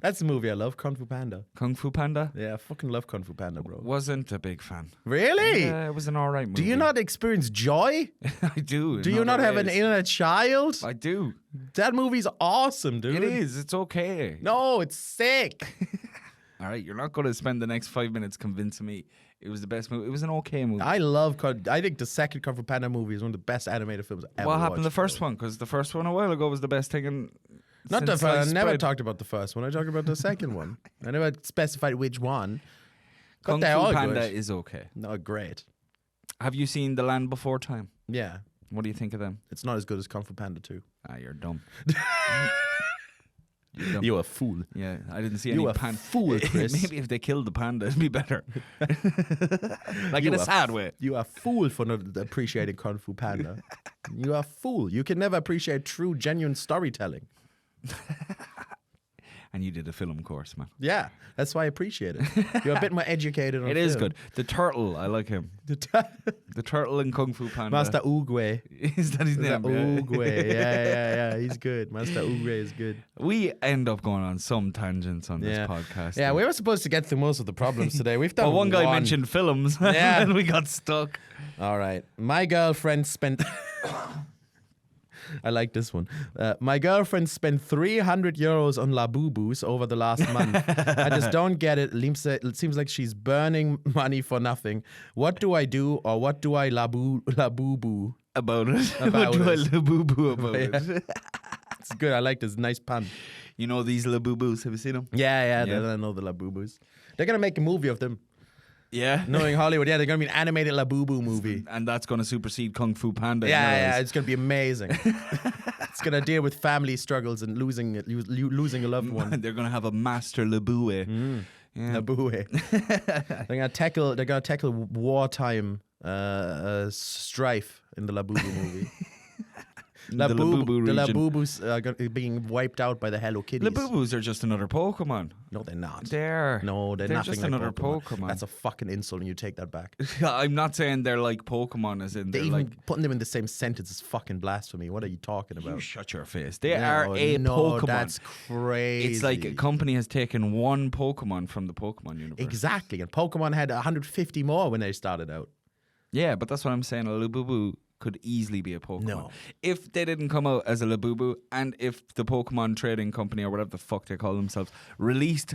That's the movie I love, Kung Fu Panda. Kung Fu Panda? Yeah, I fucking love Kung Fu Panda, bro. Wasn't a big fan. Really? Yeah, it was an alright movie. Do you not experience joy? I do. Do you not have an inner child? I do. That movie's awesome, dude. It is. It's okay. No, it's sick. All right, you're not going to spend the next 5 minutes convincing me it was the best movie. It was an okay movie. I think the second Kung Fu Panda movie is one of the best animated films I've ever watched. What happened to the first one? Because the first one a while ago was the best thing. Not the since first. I never spread. talked about the first one. I talked about the second one. I never specified which one. But Kung they're Fu all Panda good. is okay. No, great. Have you seen The Land Before Time? Yeah, What do you think of them? it's not as good as Kung Fu Panda 2. Ah, you're dumb. You're dumb. You a fool. Yeah, I didn't see You any a panda. fool, Chris. Maybe if they killed the panda, it'd be better. Like You in a a sad way. You are a fool for not appreciating Kung Fu Panda. You are a fool. You can never appreciate true, genuine storytelling. And you did a film course, man. Yeah, that's why I appreciate it. You're a bit more educated on It is film. good. The turtle, I like him. The turtle in Kung Fu Panda. Master Oogway. Is that his name? Oogway. Yeah. He's good. Master Oogway is good. We end up going on some tangents on this podcast. Yeah, we were supposed to get through most of the problems today. We've done Well, one guy mentioned films, Yeah. and we got stuck. All right. My girlfriend spent... I like this one. My girlfriend spent 300 euros on Labubus over the last month. I just don't get it. It seems like she's burning money for nothing. What do I do, or what do I labubu? About it. About What do I it. laboo about Yeah. it? It's good. I like this. Nice pun. You know these laboo-boos? Have you seen them? Yeah. Yeah. I know the Labubus. They're going to make a movie of them. Yeah. Knowing Hollywood, yeah, they're going to be an animated Labubu movie. And that's going to supersede Kung Fu Panda. in your Yeah, eyes. it's going to be amazing. It's going to deal with family struggles and losing a loved one. They're going to have a master laboo. Yeah. Labue. They're gonna tackle wartime strife in the Labubu movie. The Labubu the region. Labubus are being wiped out by the Hello Kitties. Labubu's are just another Pokemon. No, they're not. They're They're nothing just like another Pokemon. That's a fucking insult, and you take that back. I'm not saying they're like Pokemon, as in They they're even like. putting them in the same sentence is fucking blasphemy. What are you talking You about? shut your face. They No, are a no, Pokemon. That's crazy. It's like a company has taken one Pokemon from the Pokemon universe. Exactly, and Pokemon had 150 more when they started out. Yeah, but that's what I'm saying. A Labubu could easily be a Pokemon. No. If they didn't come out as a Labubu, and if the Pokemon trading company or whatever the fuck they call themselves released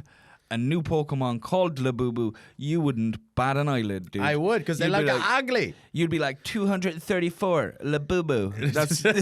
a new Pokemon called Labubu, you wouldn't bat an eyelid, dude. I would, because they're You'd be like ugly. You'd be like 234 Labubu. That's or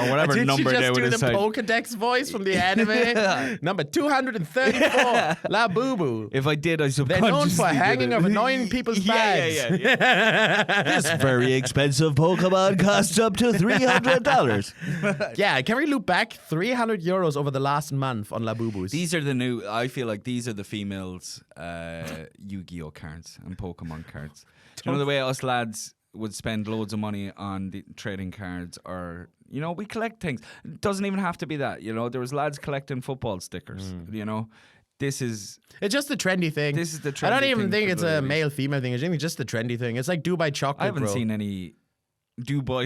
whatever Did number you they just would do have the said. Pokedex voice from the anime? Number 234, La Boo Boo. If I did, I They're subconsciously known for did hanging it. of annoying people's bags. Yeah. This very expensive Pokemon costs up to $300. Yeah, can we loop back 300 euros over the last month on La Boo Boos? These are the new. I feel like these are the females' Yu-Gi-Oh cards and Pokemon cards. Do you know the way us lads would spend loads of money on the trading cards, or we collect things. It doesn't even have to be that. There was lads collecting football stickers. This is It's just the trendy thing. This is the I don't trendy even thing think for it's the a ladies. male-female thing. I think it's just the trendy thing. It's like Dubai chocolate, I haven't bro. seen any Dubai.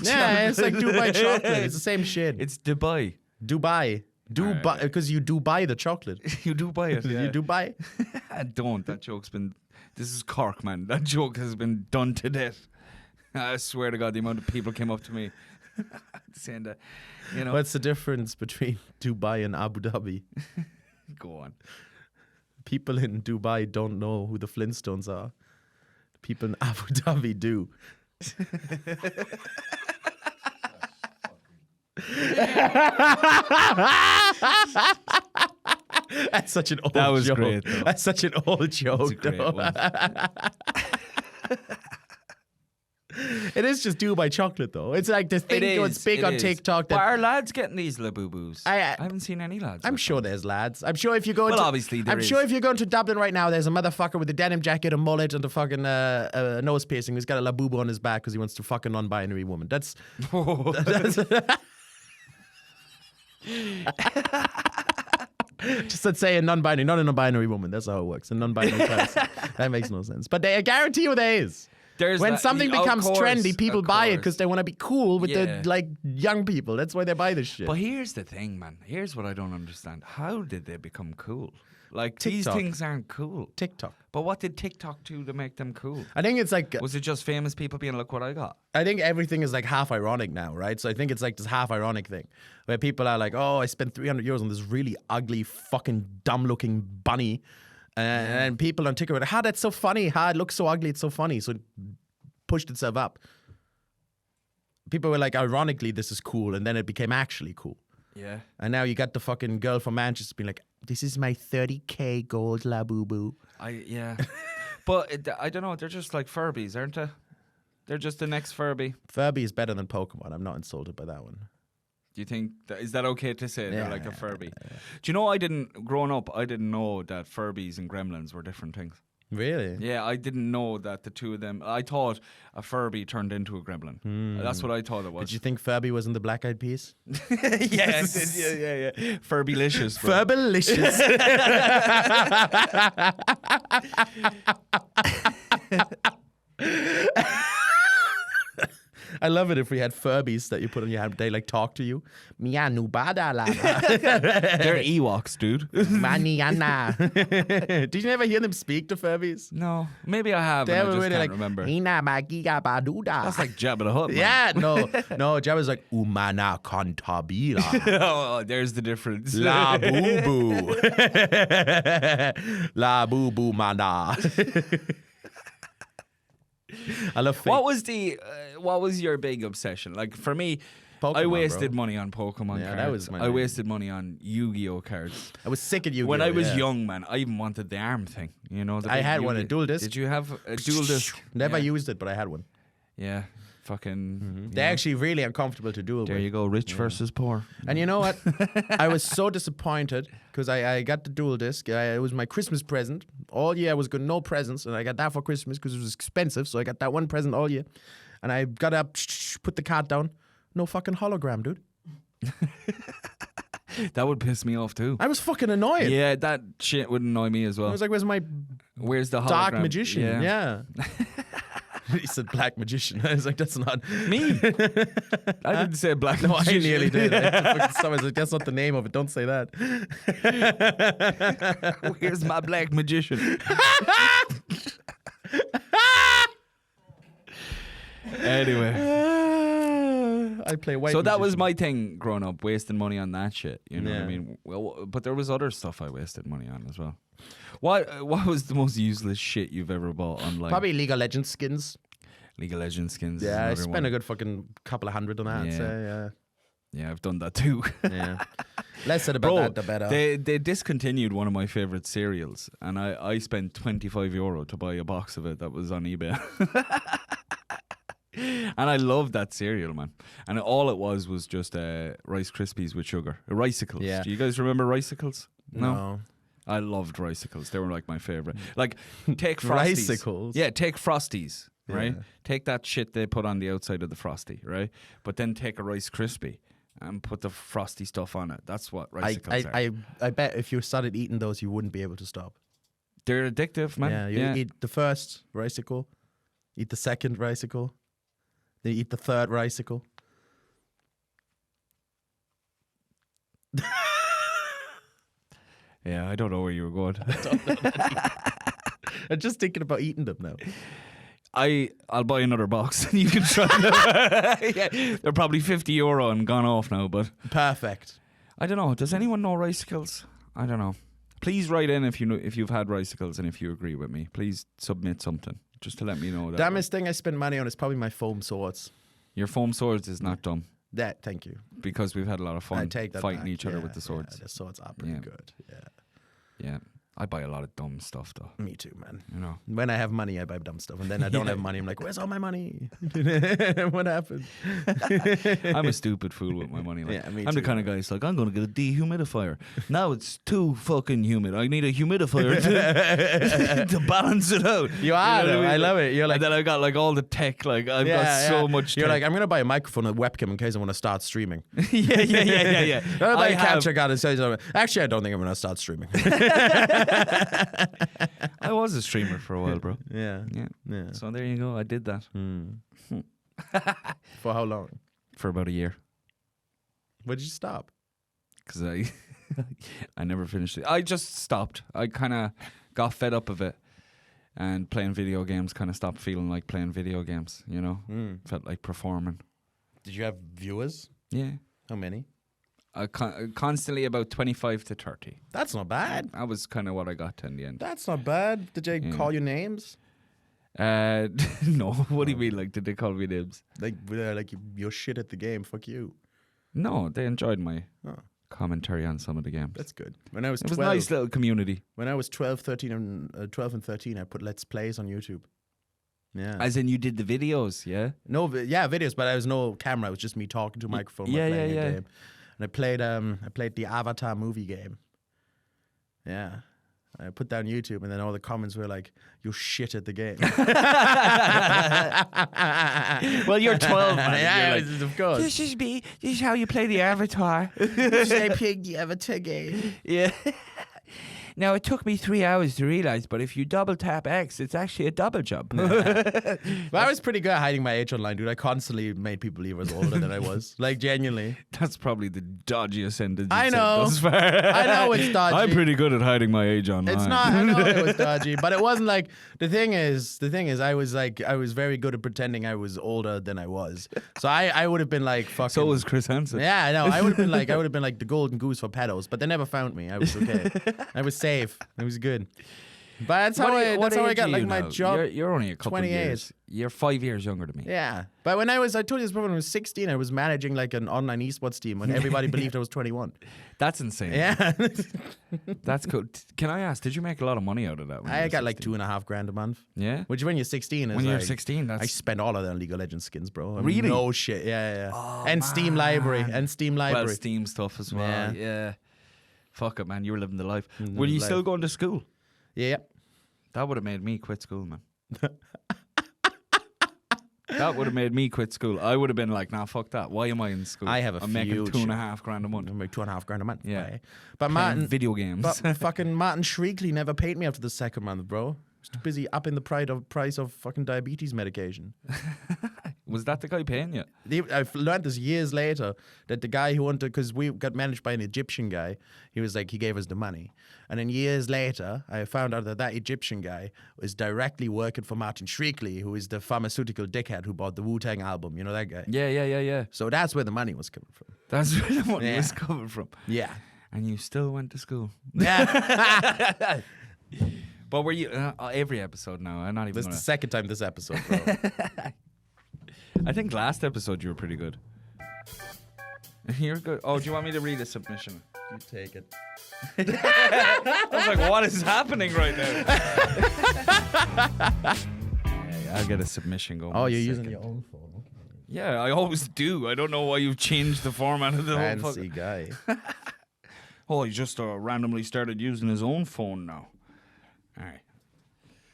Yeah, it's like Dubai chocolate. It's the same shit. It's Dubai. Dubai. Because you do buy the chocolate. You do buy it. Yeah. You do buy. Don't. That joke's been. This is Cork, man. That joke has been done to death. I swear to God, the amount of people came up to me saying that. What's the difference between Dubai and Abu Dhabi? Go on. People in Dubai don't know who the Flintstones are. People in Abu Dhabi do. That's such an old That was joke. great, though. That's such an old joke. It's a great though. one. It is just Dubai chocolate, though. It's like the thing that's big on TikTok. But That are lads getting these Labubus? I haven't seen any lads. I'm with sure them. there's lads. I'm sure if you go Well, into, obviously there I'm is. sure if you're going to Dublin right now, there's a motherfucker with a denim jacket, a mullet, and a fucking nose piercing who's got a labubu on his back because he wants to fuck a non-binary woman. That's just let's say a non-binary, not a non-binary woman. That's how it works. A non-binary person. That makes no sense. But I guarantee you there is. There's when that- something of becomes course, trendy, people of buy it course. because they want to be cool with Yeah. the like young people. That's why they buy this shit. But here's the thing, man. Here's what I don't understand. How did they become cool? Like, these TikTok. things aren't cool. TikTok. But what did TikTok do to make them cool? I think it's like Was it just famous people being, look what I got? I think everything is like half ironic now, right? So I think it's like this half ironic thing where people are like, "Oh, I spent 300 euros on this really ugly, fucking dumb-looking bunny," and people on TikTok are like, "How that's so funny? How it looks so ugly? It's so funny." So it pushed itself up. People were like, "Ironically, this is cool," and then it became actually cool. Yeah. And now you got the fucking girl from Manchester being like, "This is my 30k gold Labubu." Yeah. But I don't know. They're just like Furbies, aren't they? They're just the next Furby. Furby is better than Pokemon. I'm not insulted by that one. Do you think is that okay to say they're Yeah, like a yeah, Furby? Do you know growing up, I didn't know that Furbies and Gremlins were different things. Really? Yeah, I didn't know that the two of them. I thought a Furby turned into a Gremlin. That's what I thought it was. Did you think Furby was in the Black Eyed Peas? Yes, yeah. Furbylicious. bro. Furbalicious. I love it if we had Furbies that you put on your hand. They like talk to you. Mianu badala. They're Ewoks, dude. Maniana. Did you never hear them speak to Furbies? No, maybe I have. And I just can't remember. Hina magiga baduda. That's like Jabba the Hutt. Man. Yeah, no. Jabba's like umana cantabila. Oh, there's the difference. La boo boo. La boo boo mana. I love fake. What was your big obsession? Like for me, Pokemon, I wasted bro. money on Pokemon Yeah, cards. that was my I main. wasted money on Yu-Gi-Oh cards. I was sick at Yu-Gi-Oh! When I was yeah. young, man, I even wanted the arm thing. You know, the I big had one, a Yu-Gi-Oh! dual disc. Did you have a dual disc? Never yeah. used it, but I had one. Yeah, fucking. They're actually really uncomfortable to duel There with. you go, rich versus poor. And you know what? I was so disappointed because I got the dual disc. It was my Christmas present. All year I was good, no presents, and I got that for Christmas because it was expensive. So I got that one present all year. And I got up, put the card down. No fucking hologram, dude. That would piss me off too. I was fucking annoyed. Yeah, that shit would annoy me as I well. was like, where's my Where's the hologram? dark magician? Yeah. Yeah. He said black magician. I was like, that's not Me? I didn't say black No, I magician. nearly did. Someone said, that's not the name of it. Don't say that. Where's my black magician? Anyway. I play white. So that was magician. my thing growing up, wasting money on that shit. You know what I Yeah. mean? Well, but there was other stuff I wasted money on as well. What was the most useless shit you've ever bought online? Probably League of Legends skins. League of Legends skins. is Yeah, I another spent one. a good fucking couple of hundred on that. I'd Yeah. say, Yeah, I've done that too. yeah. Less said about Bro, that, the better. they discontinued one of my favorite cereals, and I spent €25 to buy a box of it that was on eBay. And I loved that cereal, man. And all it was just Rice Krispies with sugar. Ricicles. Yeah. Do you guys remember Ricicles? No. I loved Ricicles. They were like my favorite. Like, take Frosties. Ricicles? Yeah, take Frosties, right? Yeah. Take that shit they put on the outside of the Frosty, right? But then take a Rice Krispie and put the Frosty stuff on it. That's what Ricicles are. I bet if you started eating those, you wouldn't be able to stop. They're addictive, man. Yeah, you eat the first Ricicle, eat the second Ricicle, then you eat the third Ricicle. Yeah, I don't know where you were going. I'm just thinking about eating them now. I'll buy another box. You can try them. Yeah, they're probably €50 and gone off now, but Perfect. I don't know. Does anyone know Ricicles? I don't know. Please write in if you've had Ricicles and if you agree with me. Please submit something just to let me know that. Dumbest thing I spend money on is probably my foam swords. Your foam swords is not dumb That, thank you. because we've had a lot of I fun take that fighting back. each other Yeah, with the swords. Yeah, the swords are pretty Yeah. good. Yeah, Yeah, I buy a lot of dumb stuff though. me too, man. You know. When I have money, I buy dumb stuff, and then I don't have money. I'm like, where's all my money? What happened? I'm a stupid fool with my money. Like, Yeah, me I'm the too. kind of guy who's like, I'm going to get a dehumidifier. Now it's too fucking humid. I need a humidifier to balance it out. You are, know what though. I love it. You're like, and then I got like all the tech. Like I've got so much. You're tech. like, I'm gonna buy a microphone and a webcam in case I want to start streaming. yeah. I'm gonna buy I a have- capture card and say, actually, I don't think I'm gonna start streaming. I was a streamer for a while, bro. Yeah. Yeah. So there you go. I did that For how long? for about a year Where did you stop? because I never finished it. I just stopped. I kind of got fed up of it, and playing video games kind of stopped feeling like playing video games. You know, felt like performing. Did you have viewers? Yeah. How many? Constantly about 25 to 30. That's not bad. That was kind of what I got to in the end. That's not bad. Did they call you names? No. What do you mean? Like, did they call me names? Like you're shit at the game. Fuck you. No, they enjoyed my Oh, commentary on some of the games. that's good. When I was It was 12, a nice little community. when I was 12 and 13, I put Let's Plays on YouTube. Yeah. As in, you did the videos, yeah? No, videos, but there was no camera. It was just me talking to a microphone while yeah, playing yeah. a game. And I played the Avatar movie game. Yeah. I put that on YouTube, and then all the comments were like, "You shit at the game." Well, you're 12, man. Yeah, You're like, of course. this is me. This is how you play the Avatar. I played the Avatar game. Yeah. Now, it took me 3 hours to realize, but if you double tap X, it's actually a double jump. But I was pretty good at hiding my age online, dude. I constantly made people believe I was older than I was. Like, genuinely. That's probably the dodgiest sentence I you've said know. thus far. I know it's dodgy. I'm pretty good at hiding my age online. It's not. I know it was dodgy, but it wasn't like the thing is. I was very good at pretending I was older than I was. So I would have been like fucking. So was Chris Hansen. Yeah, I know. I would have been like the golden goose for pedos, but they never found me. I was okay. I was safe. It was good. But that's how I got like my job. You're only a couple 28. years. You're 5 years younger than me. Yeah, but when I told you this before, when I was 16, I was managing like an online esports team when everybody believed I was 21. That's insane. Yeah, That's cool. Can I ask, did you make a lot of money out of that? When you I were got like 16? $2,500 a month. Yeah? Which when you're 16 is When you're like, 16, that's... I spent all of that on League of Legends skins, bro. I mean, Really? No shit. Yeah. Oh, and Steam Library. Well, Steam stuff as well. Yeah. Fuck it, man. You were living the life. Were you still going to school? Yeah. That would have made me quit school, man. That would have made me quit school. I would have been like, nah, fuck that. Why am I in school? I have a I'm making huge- $2,500 a month. I make $2,500 a month. Yeah. Right? But Playing video games. but fucking Martin Shreekley never paid me after the second month, bro. He's too busy upping the price of fucking diabetes medication. Was that the guy paying you? I've learned this years later that the guy who wanted, because we got managed by an Egyptian guy, he was like, he gave us the money. And then years later, I found out that Egyptian guy was directly working for Martin Shreekley, who is the pharmaceutical dickhead who bought the Wu-Tang album. You know that guy? Yeah. So that's where the money was coming from. That's where the money Yeah. was coming from. Yeah. And you still went to school. Yeah. But were you every episode now? I'm not even. This is the Gonna, second time this episode, bro. I think last episode you were pretty good. You're good. Oh, do you want me to read a submission? You take it. I was like, what is happening right now? Hey, I'll get a submission going. Oh, in a you're second. using your own phone. Yeah, I always do. I don't know why you've changed the format of the whole Fancy fucking... guy. Oh, he just randomly started using his own phone now. All right.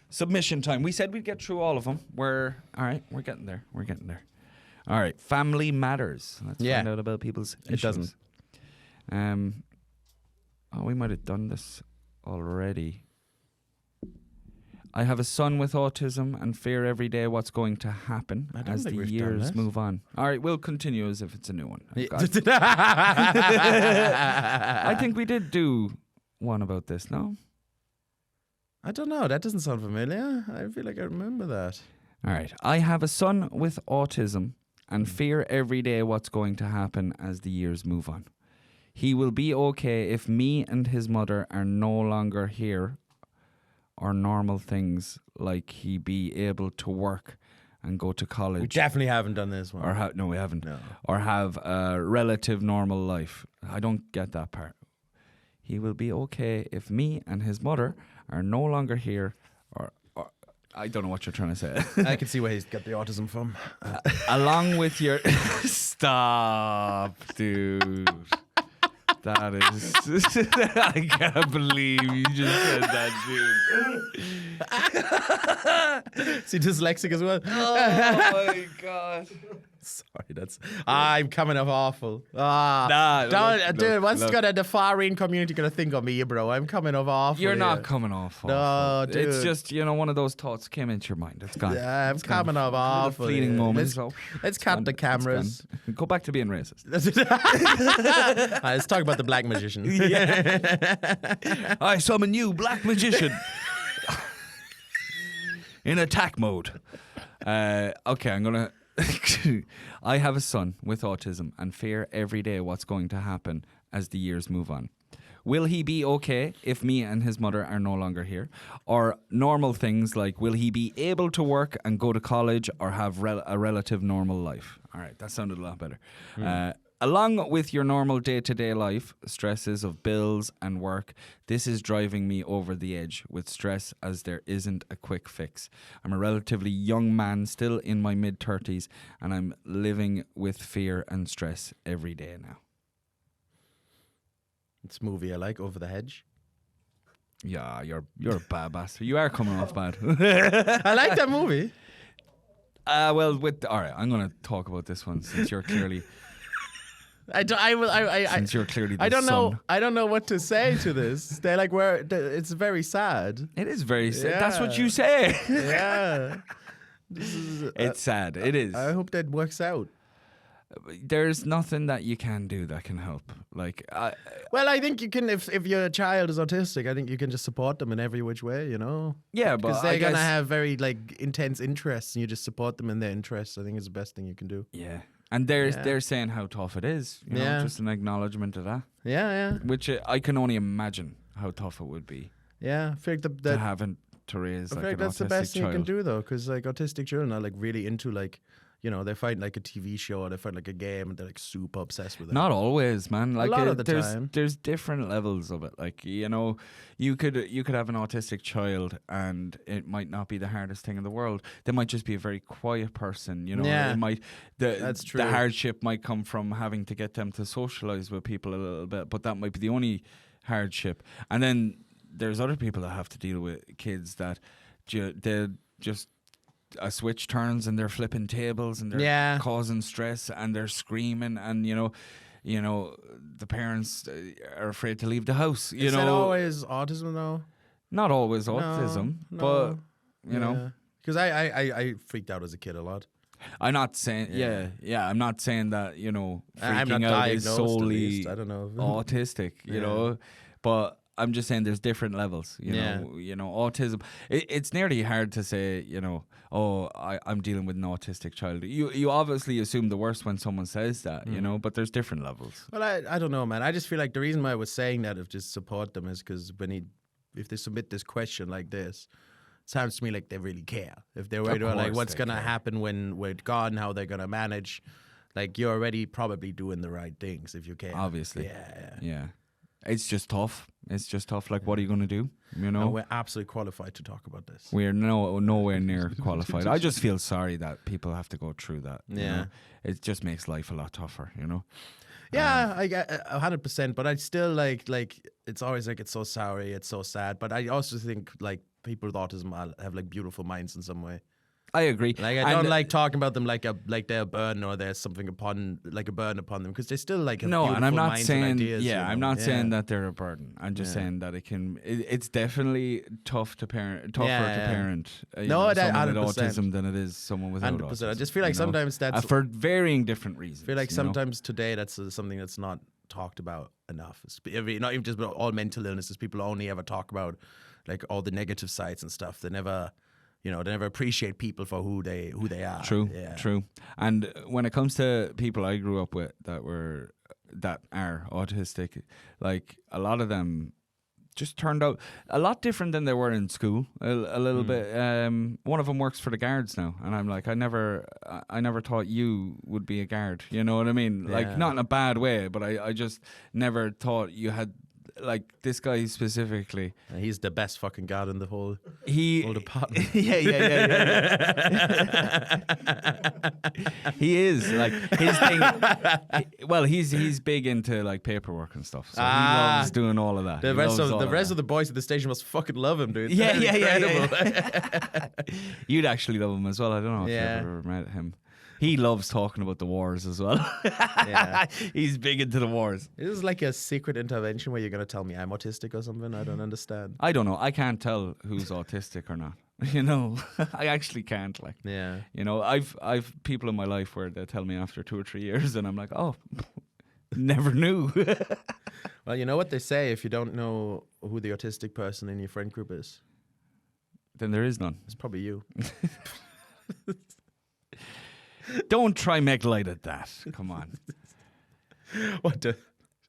Submission time. We said we'd get through all of them. We're getting there. We're getting there. All right. Family matters. Let's find out about people's issues. It doesn't. We might have done this already. I have a son with autism and fear every day what's going to happen I don't as think the we've done years this. move on. All right, we'll continue as if it's a new one. I I think we did do one about this, no? I don't know. That doesn't sound familiar. I feel like I remember that. All right. I have a son with autism and fear every day what's going to happen as the years move on. He will be okay if me and his mother are no longer here, or normal things like he be able to work and go to college. We definitely haven't done this one. Or no, we haven't. No. Or have a relative normal life. I don't get that part. He will be okay if me and his mother are no longer here, or I don't know what you're trying to say. I can see where he's got the autism from. Along with your... Stop, dude. That is... I can't believe you just said that, dude. Is he dyslexic as well? Oh, my God. Sorry, I'm coming off awful. Look, What's look. the foreign community gonna think of me, bro? I'm coming off awful. You're here. not coming off. No, awful. dude. It's just, one of those thoughts came into your mind. It's gone. Yeah, I'm It's gone. coming off A little awful. fleeting here. moment. Let's so let's it's cut gone. the It's cameras. gone. Go back to being racist. Let's talk about the black magician. I summon you, black magician. In attack mode. Okay, I'm gonna. I have a son with autism and fear every day what's going to happen as the years move on. Will he be okay if me and his mother are no longer here? Or normal things like, will he be able to work and go to college or have a relative normal life? All right, that sounded a lot better. Along with your normal day-to-day life, stresses of bills and work, this is driving me over the edge with stress as there isn't a quick fix. I'm a relatively young man, still in my mid-30s, and I'm living with fear and stress every day now. It's a movie I like, Over the Hedge. Yeah, you're a bad bastard. You are coming off bad. I like that movie. All right, I'm going to talk about this one since you're clearly... since you're clearly the I don't son. know. I don't know what to say to this. They're like, it's very sad. It is very sad. Yeah. That's what you say. Yeah. It's sad. It is. I hope that works out. There's nothing that you can do that can help. Well, I think you can, if your child is autistic, I think you can just support them in every which way, Yeah, but because they're I going to guess- have very intense interests, and you just support them in their interests. I think is the best thing you can do. Yeah. And they're saying how tough it is. Yeah. Just an acknowledgement of that. Yeah, Which I can only imagine how tough it would be yeah. I feel like to having to raise I like feel like an that's the autistic best thing you can child. do, though, because autistic children are really into they find a TV show, or they find a game, and they're super obsessed with it. Not always, man. Like lot of the there's time. there's different levels of it. You could have an autistic child, and it might not be the hardest thing in the world. They might just be a very quiet person. Yeah. It might That's true. The hardship might come from having to get them to socialize with people a little bit, but that might be the only hardship. And then there's other people that have to deal with kids that they just. A switch turns and they're flipping tables and they're causing stress and they're screaming and the parents are afraid to leave the house. Is that always autism, though? Not always autism, but because I freaked out as a kid a lot. I'm not saying I'm not saying that I'm freaking not out diagnosed, is at solely least. I don't know. autistic, but I'm just saying there's different levels, autism. It's nearly hard to say, I'm dealing with an autistic child. You obviously assume the worst when someone says that, but there's different levels. Well, I don't know, man. I just feel like the reason why I was saying that of just support them is because if they submit this question like this, it sounds to me like they really care. If they're worried about course what's they going to care. happen when we're gone, how they're going to manage, you're already probably doing the right things if you care. Obviously. Yeah. Yeah. It's just tough. Like, what are you going to do? And we're absolutely qualified to talk about this. We're nowhere near qualified. I just feel sorry that people have to go through that. you Yeah. know? It just makes life a lot tougher, Yeah, I get 100%, but I still like it's always it's so sorry, it's so sad. But I also think people with autism have beautiful minds in some way. I agree. I don't like talking about them like they're a burden or there's something a burden upon them, because they still have No, beautiful and I'm not minds saying and ideas. I'm not saying that they're a burden. I'm just saying that it's definitely tougher to parent someone with 100%. autism than it is someone without 100%. autism. I just feel like sometimes that's for varying different reasons. I feel like sometimes today that's something that's not talked about enough. Not even just about all mental illnesses. People only ever talk about all the negative sides and stuff. They never. They never appreciate people for who they are. True, Yeah. true. And when it comes to people I grew up with that are autistic, a lot of them just turned out a lot different than they were in school. A little bit. One of them works for the guards now, and I'm like, I never thought you would be a guard. You know what I mean? Yeah. Not in a bad way, but I just never thought you had. This guy specifically, He's the best fucking guard in the whole department. yeah. He is his thing. He's big into paperwork and stuff. So he loves doing all of that. The He rest loves of all the rest that. of the boys at the station must fucking love him, dude. Yeah. Incredible. You'd actually love him as well. I don't know if Yeah. you've ever met him. He loves talking about the wars as well. Yeah. He's big into the wars. Is this like a secret intervention where you're going to tell me I'm autistic or something? I don't understand. I don't know. I can't tell who's autistic or not. You know, I actually can't. Like, Yeah. you know, I've people in my life where they tell me after 2 or 3 years, and I'm like, oh, never knew. Well, you know what they say, if you don't know who the autistic person in your friend group is, Then there is none. it's probably you. Don't try make light of that. Come on. What the?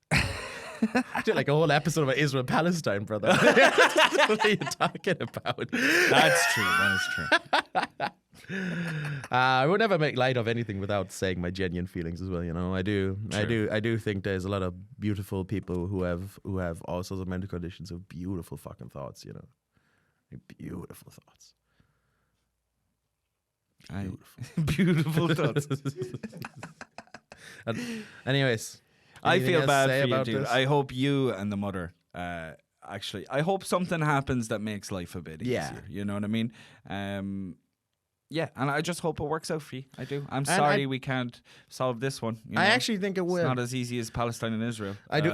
I did like a whole episode about Israel Palestine, brother. What are you talking about? That's true. That is true. I would never make light of anything without saying my genuine feelings as well. You know, I do think there's a lot of beautiful people who have all sorts of mental conditions of beautiful fucking thoughts. You know, beautiful thoughts. Beautiful thoughts. Anyways, I anything feel else to bad say for you, about dude. this? I hope you and the mother, actually, I hope something happens that makes life a bit Yeah. easier. You know what I mean? Yeah, and I just hope it works out for you. I do. I'm And sorry I- we can't solve this one. You I know? actually think it It's will. not as easy as Palestine and Israel. I do.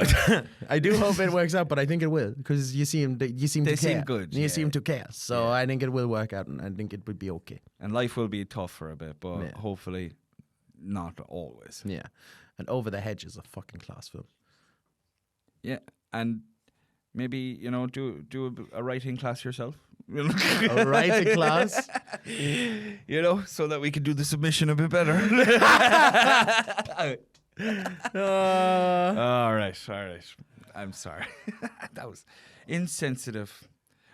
I do hope it works out, but I think it will because you seem They to seem care. good, You yeah. seem to care, so I think it will work out, and I think it would be okay. And life will be tough for a bit, but Yeah. hopefully not always. Yeah, and Over the Hedge is a fucking class film. Yeah, and maybe, you know, do a writing class yourself. A writing class. You know, so that we can do the submission a bit better. All right. I'm sorry. That was insensitive.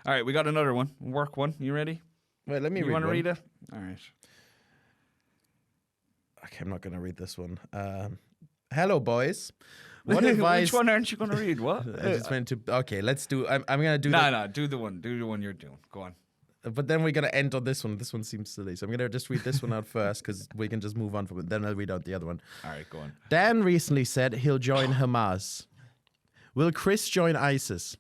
All right, we got another one. Work one. You ready? Wait, let me You read want to one. read it? All right. Okay, I'm not going to read this one. Hello, boys. What advice? Which one aren't you going to read? What? I just went to. Okay, let's do. I'm going to do. No, do the one. Do the one you're doing. Go on. But then we're going to end on this one. This one seems silly. So I'm going to just read this one out first because we can just move on from it. Then I'll read out the other one. All right, go on. Dan recently said he'll join Hamas. Will Chris join ISIS?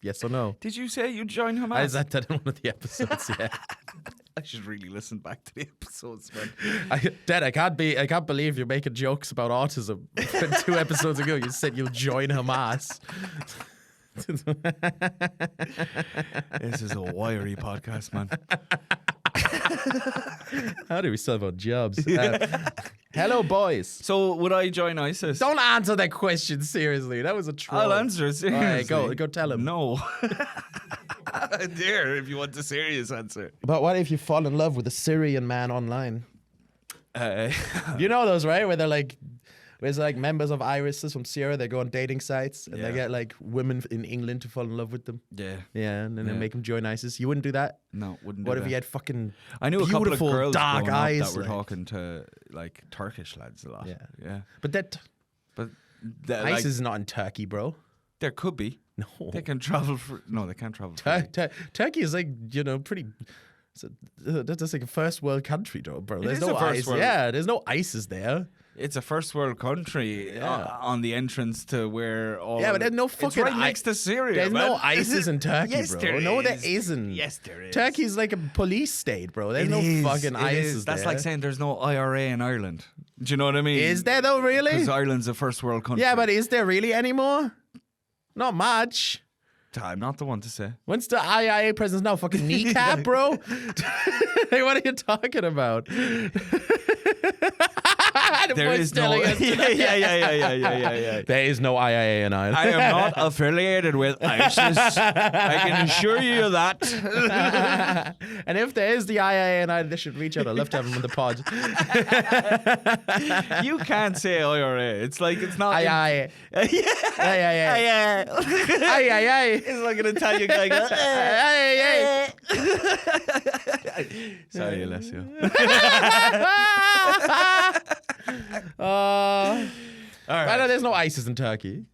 Yes or no? Did you say you join Hamas? I said that in one of the episodes, yeah. I should really listen back to the episodes, man. Dad, I can't believe you're making jokes about autism. 2 episodes ago, you said you'll join Hamas. This is a wiry podcast, man. How do we sell about jobs? Hello, boys. So, would I join ISIS? Don't answer that question seriously. That was a troll. I'll answer it seriously. All right, go tell him. No. Dare if you want the serious answer. But what if you fall in love with a Syrian man online? You know those, right? Where they're like, where it's like members of ISIS from Syria, they go on dating sites and they Yeah. get like women in England to fall in love with them. Yeah. Yeah, and then they Yeah. make them join ISIS. You wouldn't do that? No, wouldn't do What if that. you had fucking I knew a couple of beautiful girls dark growing up eyes, that were like- talking to like Turkish lads a lot. Yeah. Yeah. But that But that, like, ISIS is not in Turkey, bro. there could be. No. They can travel for. No, they can't travel. For Turkey is like, you know, pretty. That's like a first world country, though, bro. There's is no a first ISIS. world- Yeah, there's no ISIS there. It's a first world country Yeah. on the entrance to where all. Yeah, but there's no fucking. It's right next to Syria. There's man. no ISIS in Turkey, Yes, bro. there No, there is. isn't. Yes, there is. Turkey's like a police state, bro. There's It no is, fucking it ISIS is. That's there. like saying there's no IRA in Ireland. Do you know what I mean? Is there though, really? Because Ireland's a first world country. Yeah, but is there really anymore? Not much. I'm not the one to say. When's the IIA president's now fucking kneecap, bro? Hey, what are you talking about? The There boy's is no. telling us- Yeah. There is no IIA in Ireland. I am not affiliated with ISIS. I can assure you that. And if there is the IIA in Ireland, they should reach out. I'd love to have them on the pod. You can't say IRA. It's like it's not. IIA. Yeah. IIA. It's like an Italian guy. Sorry, Alessio. I know right. there's no ISIS in Turkey.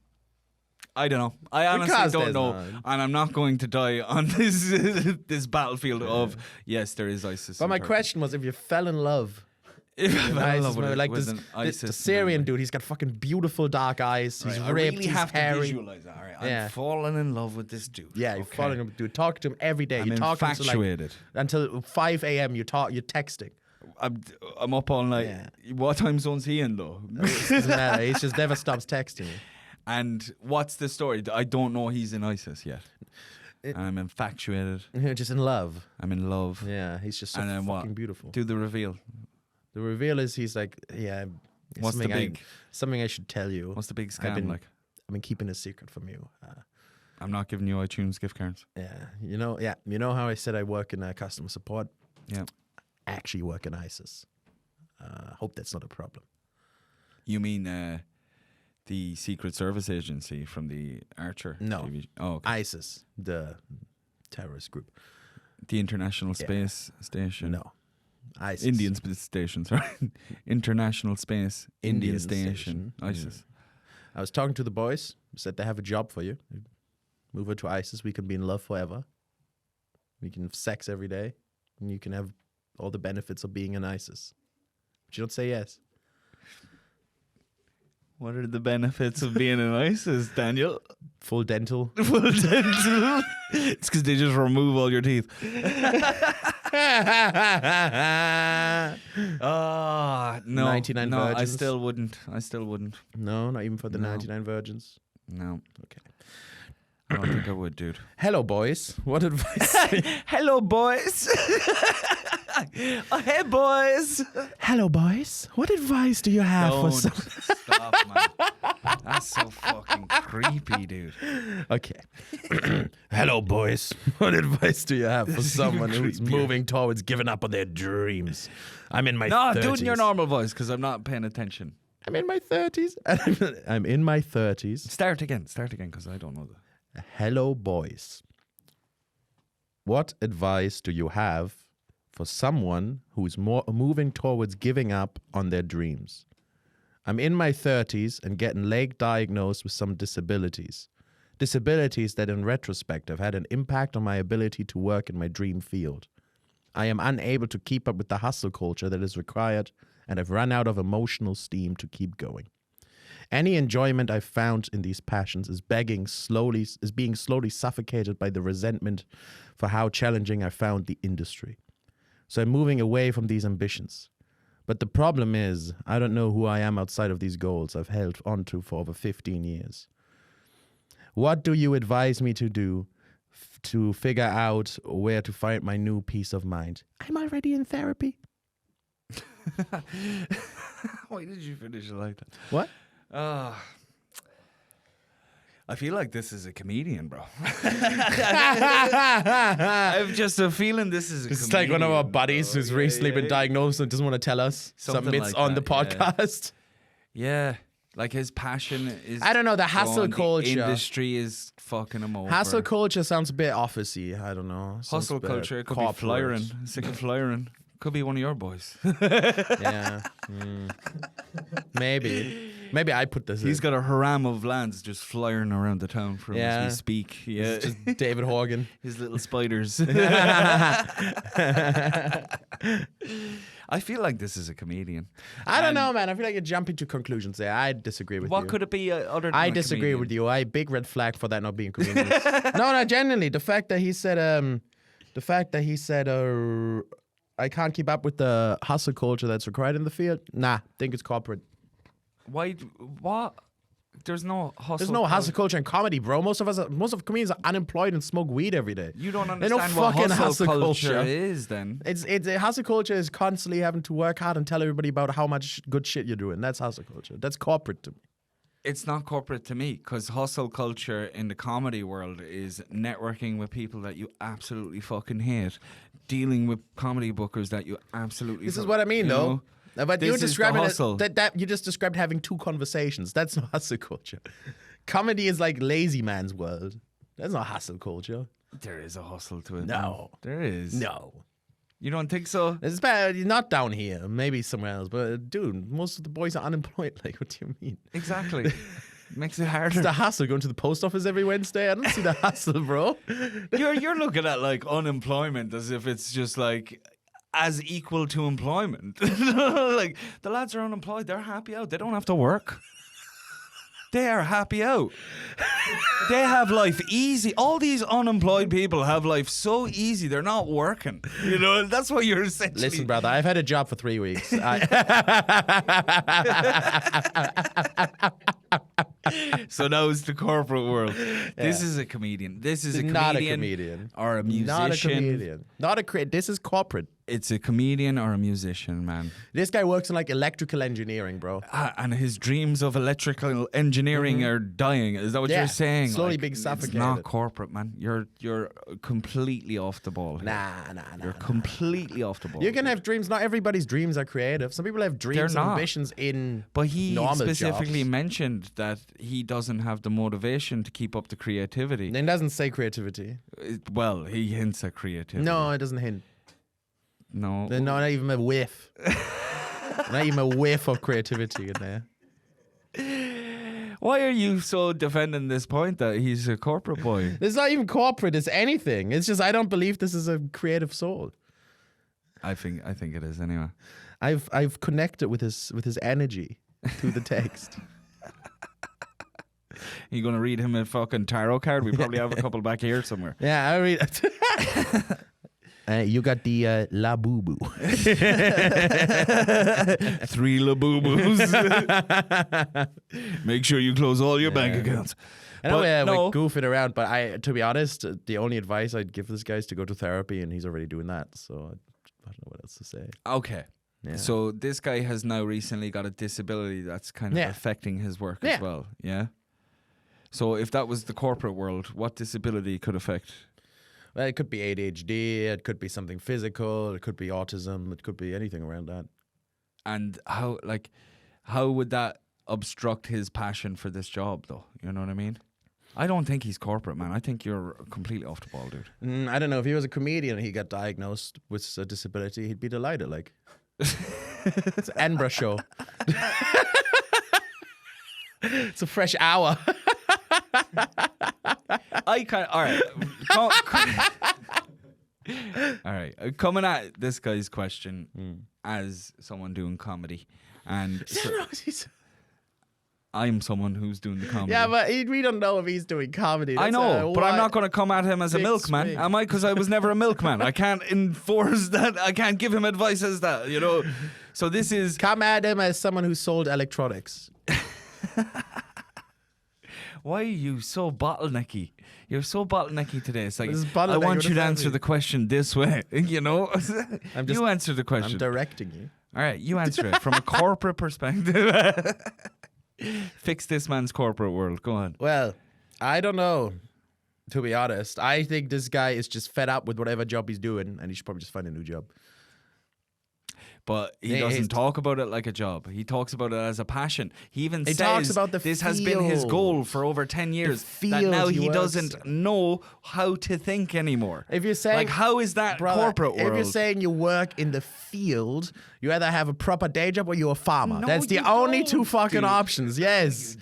I don't know. I honestly Because don't there's know, none. and I'm not going to die on this this battlefield of yes, there is ISIS. But in my Turkey. question was, if you fell in love If I with fell in ISIS, love with maybe it, like with this, an the ISIS Syrian member. dude, he's got fucking beautiful dark eyes. He's Right, ripped, I really he's have hairy. to visualize that. All right, Yeah. I'm falling in love with this dude. Yeah, you're Okay. following him, dude. Talk to him every day. I'm you talk to him infatuated. until 5 a.m. You're texting. I'm up all night. Yeah. What time zone's he in though? Doesn't matter. He just never stops texting me. And what's the story? I don't know he's in ISIS yet. I'm infatuated. Just in love. I'm in love. Yeah, he's just so And then fucking what? beautiful. Do the reveal. The reveal is he's like, yeah. What's the big? Something I should tell you. What's the big I've scam been- like? I've been keeping a secret from you. I'm not giving you iTunes gift cards. Yeah, you know how I said I work in customer support. Yeah. I actually work in ISIS. Hope that's not a problem. You mean the Secret Service agency from the Archer? No. TV? Oh, okay. ISIS, the terrorist group. The International Space Station. No, ISIS. Indian Space Station, sorry. International Space Indian Station. Station. ISIS. I was talking to the boys. Said they have a job for you. Move her to ISIS. We can be in love forever. We can have sex every day, and you can have all the benefits of being in ISIS. But you don't say yes. What are the benefits of being in ISIS, Daniel? Full dental. Full dental. It's because they just remove all your teeth. No. 99 no, I virgins. still wouldn't. No, not even for the No. 99 virgins. No. Okay. I don't think I would, dude. Hello, boys. What advice? Hello, boys. Oh, hey, boys. Hello, boys. What advice do you have Don't for some? stop, man. That's so fucking creepy, dude. Okay. Hello, boys. What advice do you have for someone who's creepier. moving towards giving up on their dreams? I'm in my No, 30s. do it in your normal voice because I'm not paying attention. I'm in my 30s. I'm in my 30s. Start again because I don't know that. Hello, boys. What advice do you have for someone who's moving towards giving up on their dreams? I'm in my 30s and getting leg diagnosed with some disabilities. Disabilities that in retrospect have had an impact on my ability to work in my dream field. I am unable to keep up with the hustle culture that is required and have run out of emotional steam to keep going. Any enjoyment I've found in these passions is being slowly suffocated by the resentment for how challenging I found the industry. So I'm moving away from these ambitions. But the problem is, I don't know who I am outside of these goals I've held onto for over 15 years. What do you advise me to do to figure out where to find my new peace of mind? I'm already in therapy. Why did you finish it like that? What? I feel like this is a comedian, bro. I have just a feeling this is a It's comedian. like one of our buddies bro. who's Yeah, recently yeah, been diagnosed and doesn't want to tell us. Something Submits like on that, the podcast. Yeah. Like his passion is. I don't know, the hustle gone. culture. The industry is fucking him over. Hustle culture sounds a bit officey. I don't know. Sounds Hustle a bit culture. It could corporate. be flyering. Sick of flyering. Could be one of your boys. Yeah. Maybe. Maybe I put this He's in. got a haram of lads just flying around the town for him Yeah. as we speak. Yeah. It's just David Horgan. His little spiders. I feel like this is a comedian. I don't And know, man. I feel like you're jumping to conclusions there. I disagred with you. What could it be other than I a disagree comedian? with you. I big red flag for that not being convenient. No, genuinely. The fact that he said I can't keep up with the hustle culture that's required in the field. Nah, think it's corporate. Why? What? There's no hustle. There's no culture. hustle culture in comedy, bro. Most of comedians are unemployed and smoke weed every day. You don't They know understand what fucking hustle hustle culture culture. is. Then It's hustle culture is constantly having to work hard and tell everybody about how much good shit you're doing. That's hustle culture. That's corporate to me. it's not corporate to me because hustle culture in the comedy world is networking with people that you absolutely fucking hate, dealing with comedy bookers that you absolutely. This is what I mean, you though. know? But This you're is the describing hustle. that you just described having two conversations. That's not hustle culture. Comedy is like lazy man's world. That's not hustle culture. There is a hustle to it. No. there is. No. You don't think so? It's bad. Not down here. Maybe somewhere else. But dude, most of the boys are unemployed. Like, what do you mean? Exactly. Makes it harder. It's the hustle going to the post office every Wednesday. I don't see the hustle, bro. You're looking at like unemployment as if it's just like as equal to employment. Like the lads are unemployed, they're happy out. They don't have to work. They are happy out. They have life easy. All these unemployed people have life so easy. They're not working. You know, that's what you're essentially. Listen, brother, I've had a job for 3 weeks. So now it's the corporate world. This is a comedian. This is a comedian. Not a comedian. Or a musician. Not a comedian. Not a This is corporate. It's a comedian or a musician, man. This guy works in like electrical engineering, bro. And his dreams of electrical engineering are dying. Is that what you're saying? Slowly being suffocated. It's not corporate, man. You're completely off the ball here. Nah. You're completely off the ball. You can have dreams. Not everybody's dreams are creative. Some people have dreams and not. ambitions in But he normal specifically jobs. mentioned that he doesn't have the motivation to keep up the creativity. It doesn't say creativity. Well, he hints at creativity. No, it doesn't hint. No. There's not even a whiff. Not even a whiff of creativity in there. Why are you so defending this point that he's a corporate boy? It's not even corporate. It's anything. It's just I don't believe this is a creative soul. I think it is anyway. I've connected with his energy through the text. You gonna read him a fucking tarot card? We probably have a couple back here somewhere. Yeah, I read. You got the La Boo Boo. 3 La Boo Boos. Make sure you close all your bank accounts. I know But we're goofing around, but to be honest, the only advice I'd give this guy is to go to therapy, and he's already doing that. So I don't know what else to say. Okay. Yeah. So this guy has now recently got a disability that's kind of affecting his work as well. Yeah. So if that was the corporate world, what disability could affect? Well, it could be ADHD, it could be something physical, it could be autism, it could be anything around that. And how would that obstruct his passion for this job, though? You know what I mean? I don't think he's corporate, man. I think you're completely off the ball, dude. I don't know. If he was a comedian and he got diagnosed with a disability, he'd be delighted. Like, it's an Edinburgh show. It's a fresh hour. All right. All right. Coming at this guy's question as someone doing comedy, and I'm someone who's doing the comedy. Yeah, but we don't know if he's doing comedy. I know, but I'm not going to come at him as a milkman, swing. am I? Because I was never a milkman. I can't enforce that. I can't give him advice as that, you know. So this is... Come at him as someone who sold electronics. Why are you so bottlenecky? You're so bottlenecky today. It's like, I bottleneck, want you to what does that answer mean? the question this way, you know? You answer the question. I'm directing you. All right, you answer it from a corporate perspective. Fix this man's corporate world. Go on. Well, I don't know, to be honest. I think this guy is just fed up with whatever job he's doing, and he should probably just find a new job. But he doesn't talk about it like a job. He talks about it as a passion. He even says talks about the this has been his field. goal for over 10 years. That field now he he works doesn't know how to think anymore. If you're saying, like, how is that brother, corporate world? If you're saying you work in the field, you either have a proper day job or you're a farmer. No, That's the you only don't, two fucking dude. options. Yes.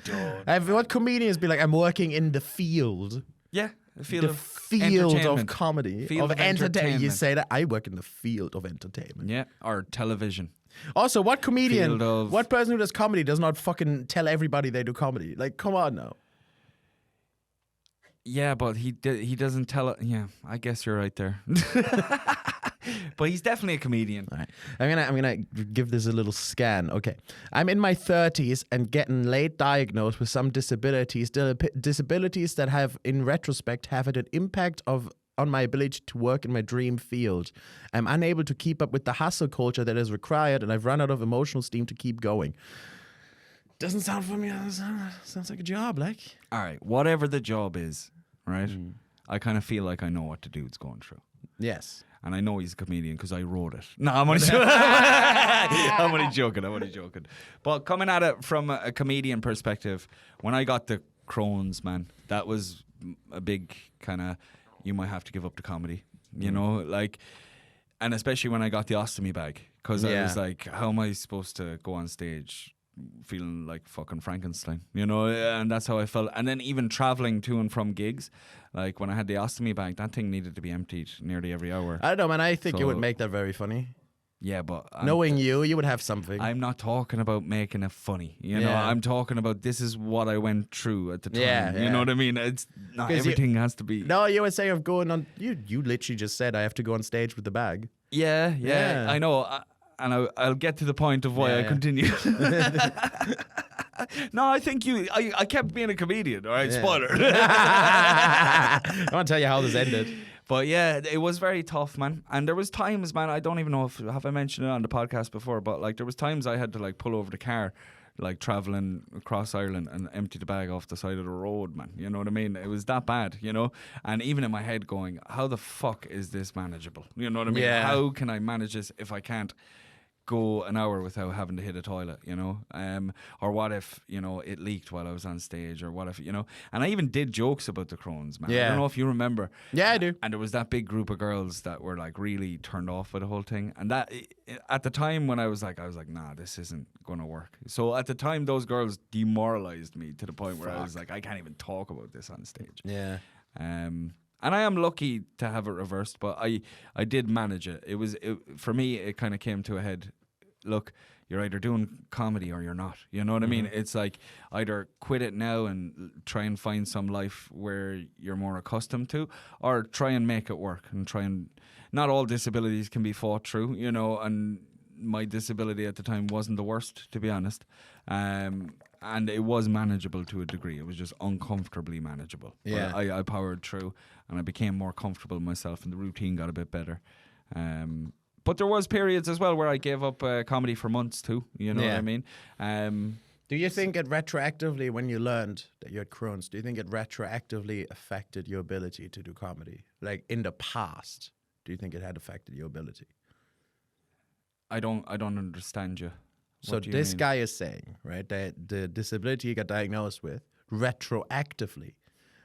What comedians be like? I'm working in the field. Yeah, the field The of field of entertainment. comedy. Field of entertainment. You entertainment. say that I work in the field of entertainment. Yeah, or television. Also, what comedian, Field of- what person who does comedy does not fucking tell everybody they do comedy? Like, come on now. Yeah, but he doesn't tell it. Yeah, I guess you're right there. But he's definitely a comedian. All right. I'm gonna give this a little scan. Okay. I'm in my 30s and getting late diagnosed with some disabilities that have, in retrospect, have had an impact on my ability to work in my dream field. I'm unable to keep up with the hustle culture that is required, and I've run out of emotional steam to keep going. Doesn't sound for me. Sounds like a job, like. All right, whatever the job is, right? I kind of feel like I know what the dude's going through. Yes. And I know he's a comedian because I wrote it. No, I'm only joking. I'm only joking. But coming at it from a comedian perspective, when I got the Crohn's, man, that was a big kind of, you might have to give up the comedy, you know? Like, and especially when I got the ostomy bag, because I was like, how am I supposed to go on stage feeling like fucking Frankenstein, you know? And that's how I felt. And then even traveling to and from gigs, like when I had the ostomy bag, that thing needed to be emptied nearly every hour. I don't know, man. I think it would So- make that very funny. Yeah, but Knowing you would have something. I'm not talking about making it funny. You know, Yeah. I'm talking about this is what I went through at the time. Yeah, You yeah. know what I mean? It's not 'Cause everything has to be. No, you were saying of going on. You literally just said I have to go on stage with the bag. Yeah, Yeah. I know. And I'll get to the point of why Yeah, I yeah. continue. No, I think I kept being a comedian. All right, Yeah. spoiler. I want to tell you how this ended. But yeah, it was very tough, man. And there was times, man, I don't even know if have I mentioned it on the podcast before, but like there was times I had to like pull over the car, like traveling across Ireland and empty the bag off the side of the road, man. You know what I mean? It was that bad, you know? And even in my head going, how the fuck is this manageable? You know what I mean? Yeah. How can I manage this if I can't go an hour without having to hit a toilet, you know? Or what if, you know, it leaked while I was on stage, or what if, you know? And I even did jokes about the Crohn's, man. I Yeah. don't know if you remember. Yeah, I do. And there was that big group of girls that were like really turned off by the whole thing. And that at the time when I was like, nah, this isn't going to work. So at the time, those girls demoralized me to the point where I was like, I can't even talk about this on stage. Yeah. And I am lucky to have it reversed, but I did manage it. For me, it kind of came to a head. Look, you're either doing comedy or you're not. You know what I mean? It's like either quit it now and try and find some life where you're more accustomed to, or try and make it work and try and. Not all disabilities can be fought through, you know, and my disability at the time wasn't the worst, to be honest. And it was manageable to a degree. It was just uncomfortably manageable. Yeah. But I powered through, and I became more comfortable myself, and the routine got a bit better. But there was periods as well where I gave up comedy for months too. You know what Yeah. I mean? Do you think it retroactively, when you learned that you had Crohn's, do you think it retroactively affected your ability to do comedy? Like in the past, do you think it had affected your ability? I don't understand you. So What do you this mean? guy is saying, right, that the disability he got diagnosed with retroactively.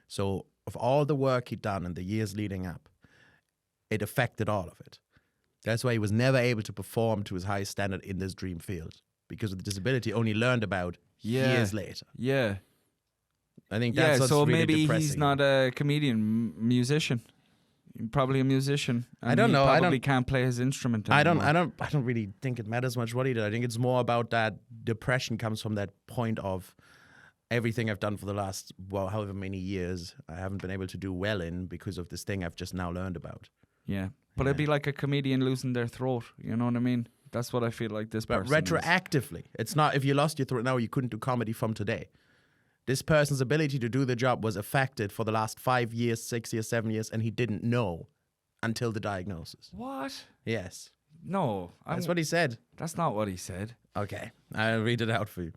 So of all the work he'd done in the years leading up, it affected all of it. That's why he was never able to perform to his highest standard in this dream field, because of the disability only learned about years later. Yeah. I think that's what's so really maybe depressing. he's not a comedian, musician. Probably a musician. And I don't know. He probably can't play his instrument I anymore. don't really think it matters much what he did. I think it's more about that depression comes from that point of everything I've done for the last, well, however many years I haven't been able to do well in because of this thing I've just now learned about. Yeah. But it'd be like a comedian losing their throat. You know what I mean? That's what I feel like this But person is. retroactively, it's not if you lost your throat now, you couldn't do comedy from today. This person's ability to do the job was affected for the last 5 years, 6 years, 7 years, and he didn't know until the diagnosis. What? Yes. No. That's what he said. That's not what he said. Okay, I'll read it out for you.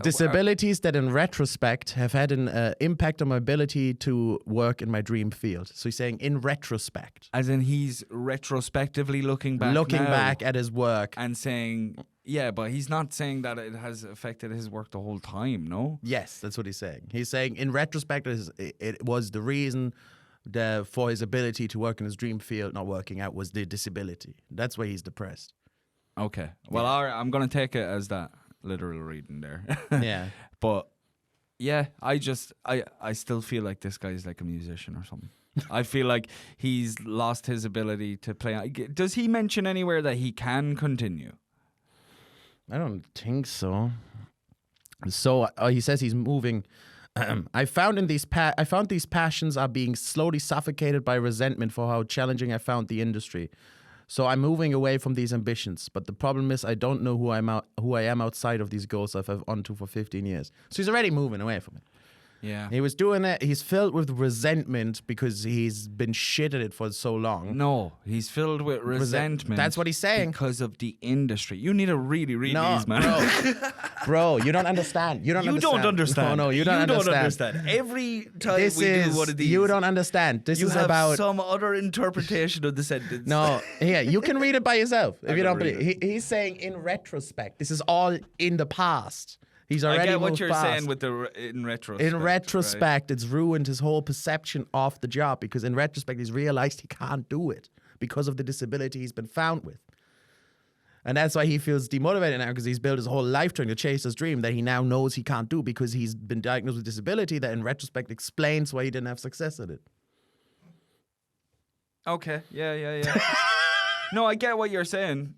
Disabilities that in retrospect have had an impact on my ability to work in my dream field. So he's saying in retrospect. As in he's retrospectively looking back Looking now back at his work. and saying, yeah, but he's not saying that it has affected his work the whole time, no? Yes, that's what he's saying. He's saying in retrospect, it was the reason for his ability to work in his dream field not working out was the disability. That's why he's depressed. Okay. Well, all right, I'm going to take it as that literal reading there. Yeah. But yeah, I still feel like this guy's like a musician or something. I feel like he's lost his ability to play. Does he mention anywhere that he can continue? I don't think so. So he says he's moving. I found these passions are being slowly suffocated by resentment for how challenging I found the industry. So I'm moving away from these ambitions. But the problem is I don't know who I am outside of these goals I've had onto for 15 years. So he's already moving away from it. Yeah. He was doing it. He's filled with resentment because he's been shit at it for so long. No, he's filled with resentment. That's what he's saying. Because of the industry. You need to really read these, man. Bro, you don't understand. You don't understand. No, you don't understand. Every time This we is, do one of these, you don't understand. This you is have about... some other interpretation of the sentence. No, here, you can read it by yourself if you don't read believe. He's saying in retrospect, this is all in the past. He's already I get moved what you're past. saying with the in retrospect. In retrospect, it's ruined his whole perception of the job because in retrospect, he's realized he can't do it because of the disability he's been found with. And that's why he feels demotivated now because he's built his whole life trying to chase his dream that he now knows he can't do because he's been diagnosed with disability that in retrospect explains why he didn't have success at it. Okay, yeah. No, I get what you're saying.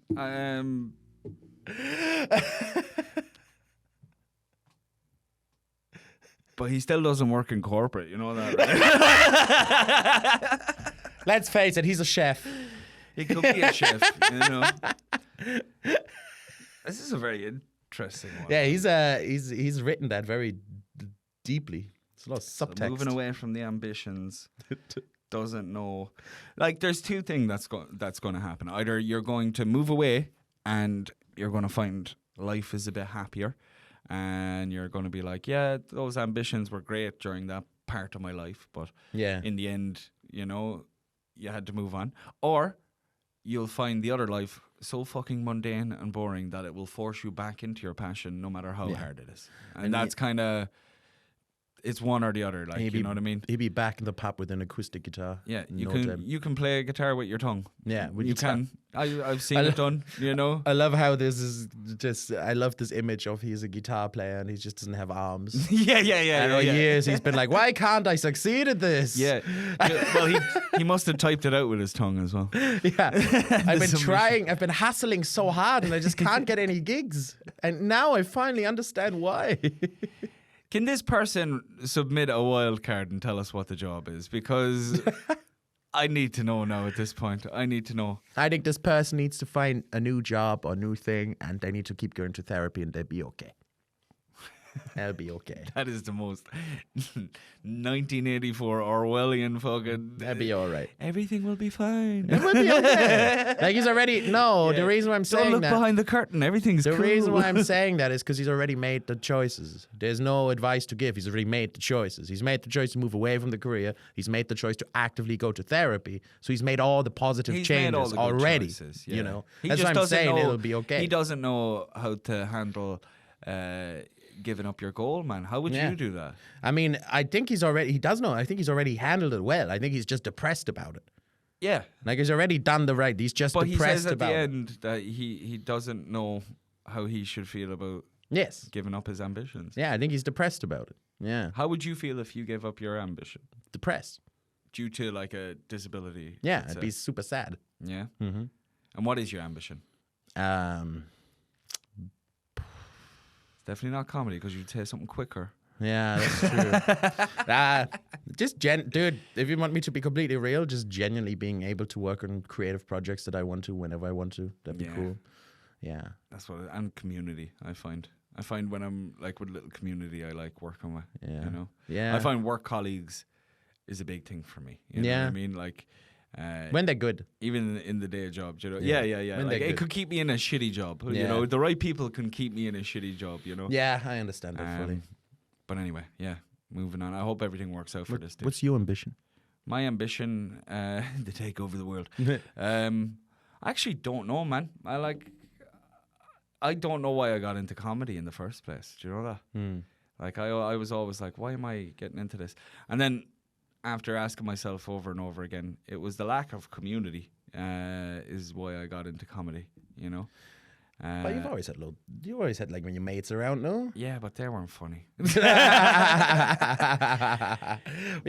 But he still doesn't work in corporate, you know that, right? Let's face it, he's a chef. He could be a chef, you know. This is a very interesting one. Yeah, he's written that very deeply. It's a lot of subtext. So moving away from the ambitions, doesn't know. Like, there's two things that's going to happen. Either you're going to move away and you're going to find life is a bit happier, and you're going to be like, yeah, those ambitions were great during that part of my life, but in the end, you know, you had to move on. Or you'll find the other life so fucking mundane and boring that it will force you back into your passion no matter how hard it is. And that's kind of, it's one or the other, like, you know what I mean? He'd be back in the pub with an acoustic guitar. Yeah, you can play a guitar with your tongue. Yeah, you can. I've seen it done, you know? I love how this is just, I love this image of he's a guitar player and he just doesn't have arms. Yeah. And for years he's been like, why can't I succeed at this? Yeah. Well, he must have typed it out with his tongue as well. Yeah. I've been hassling so hard and I just can't get any gigs. And now I finally understand why. Can this person submit a wild card and tell us what the job is? Because I need to know now at this point. I need to know. I think this person needs to find a new job or new thing, and they need to keep going to therapy, and they'll be okay. They'll be okay. That is the most 1984 Orwellian fucking... That'll be all right. Everything will be fine. It will be okay. Like, he's already... No, the reason why I'm saying Don't look that... behind the curtain. Everything's cool. The reason why I'm saying that is because he's already made the choices. There's no advice to give. He's already made the choices. He's made the choice to move away from the career. He's made the choice to actively go to therapy. So he's made all the positive He's changes made all the good already. choices, You know? He That's just what I'm doesn't saying. know- It'll be okay. He doesn't know how to handle... giving up your goal, man. How would you do that? I mean, I think he does know. I think he's already handled it well. I think he's just depressed about it. Yeah. Like, he's already done the right. He's just But he depressed says at about the it. end that he doesn't know how he should feel about Yes. giving up his ambitions. Yeah, I think he's depressed about it. Yeah. How would you feel if you gave up your ambition Depressed. due to like a disability? Yeah, let's I'd say? be super sad. Yeah. Mm-hmm. And what is your ambition? Definitely not comedy because you'd say something quicker. Yeah, that's true. Dude, if you want me to be completely real, just genuinely being able to work on creative projects that I want to whenever I want to. That'd be cool. Yeah. That's what and community, I find. I find when I'm like with a little community I like working with. Yeah. You know? Yeah. I find work colleagues is a big thing for me. You know what I mean? Like when they're good. even in the day job, you know. Yeah. Yeah. When Like, they're it good. could keep me in a shitty job. You Yeah. know, the right people can keep me in a shitty job, you know. Yeah, I understand that fully. But anyway, yeah. Moving on. I hope everything works out for this dude. What's your ambition? My ambition to take over the world. I actually don't know, man. I don't know why I got into comedy in the first place. Do you know that? Like I was always like, why am I getting into this? And then after asking myself over and over again, it was the lack of community is why I got into comedy. You know. But you've always had like when your mates around, no? Yeah, but they weren't funny. We've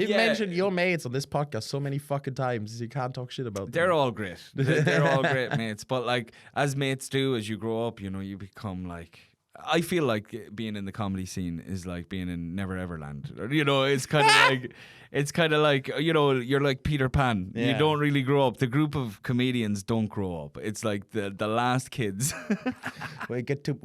mentioned your mates on this podcast so many fucking times. You can't talk shit about them. They're all great. They're all great mates. But like as mates do, as you grow up, you know, you become like. I feel like being in the comedy scene is like being in Never Ever Land. You know, it's kind of like, you know, you're like Peter Pan. Yeah. You don't really grow up. The group of comedians don't grow up. It's like the last kids. we get to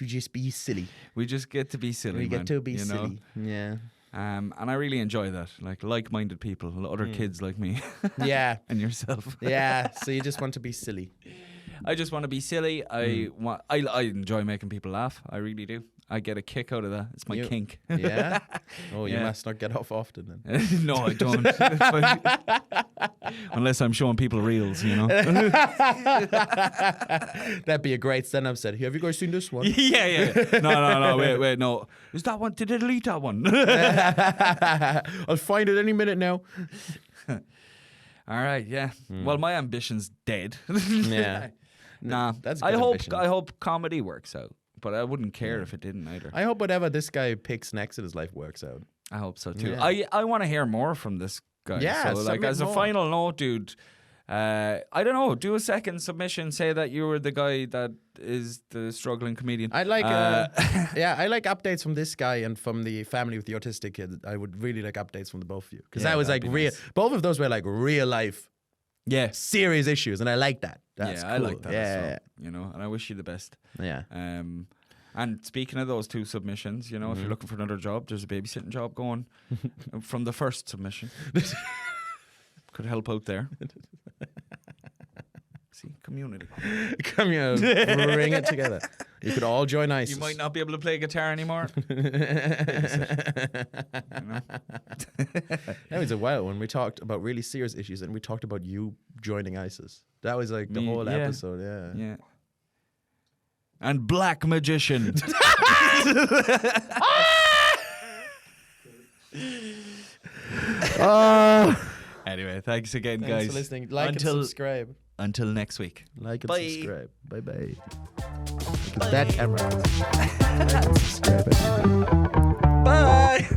just be silly. We just get to be silly. We get to be you know? silly. Yeah. And I really enjoy that. Like-minded people, other kids like me. Yeah. And yourself. Yeah. So you just want to be silly. I just want to be silly. I enjoy making people laugh. I really do. I get a kick out of that. It's my kink. Yeah. Oh, you Yeah. must not get off often then. No, I don't. Unless I'm showing people reels, you know. That'd be a great stand-up set. Have you guys seen this one? Yeah. No. Wait. No. Is that one? Did I delete that one? I'll find it any minute now. All right. Yeah. Well, my ambition's dead. Yeah. Nah. That's a I good hope. ambition. I hope comedy works out. But I wouldn't care if it didn't either. I hope whatever this guy picks next in his life works out. I hope so too. Yeah. I want to hear more from this guy. Yeah, So like submit as a more. final note, dude, I don't know. Do a second submission. Say that you were the guy that is the struggling comedian. I like, I like updates from this guy and from the family with the autistic kid. I would really like updates from the both of you because Yeah, that was like that'd be real. nice. Both of those were like real life, Yeah. serious issues, and I like that. That's I cool. like that. Yeah, as well, you know, and I wish you the best. yeah. And speaking of those 2 submissions, you know, if you're looking for another job, there's a babysitting job going from the first submission. Could help out there. See, community. Come here, bring it together. You could all join ISIS. You might not be able to play guitar anymore. That was a while when we talked about really serious issues, and we talked about you joining ISIS. That was like the Me, whole yeah. episode. Yeah. Yeah. And Black Magician. Anyway, thanks again, Thanks guys. for listening. Like until, and subscribe. Until next week. Like and Bye. subscribe. Bye bye. Look at that camera. Like and subscribe. Bye.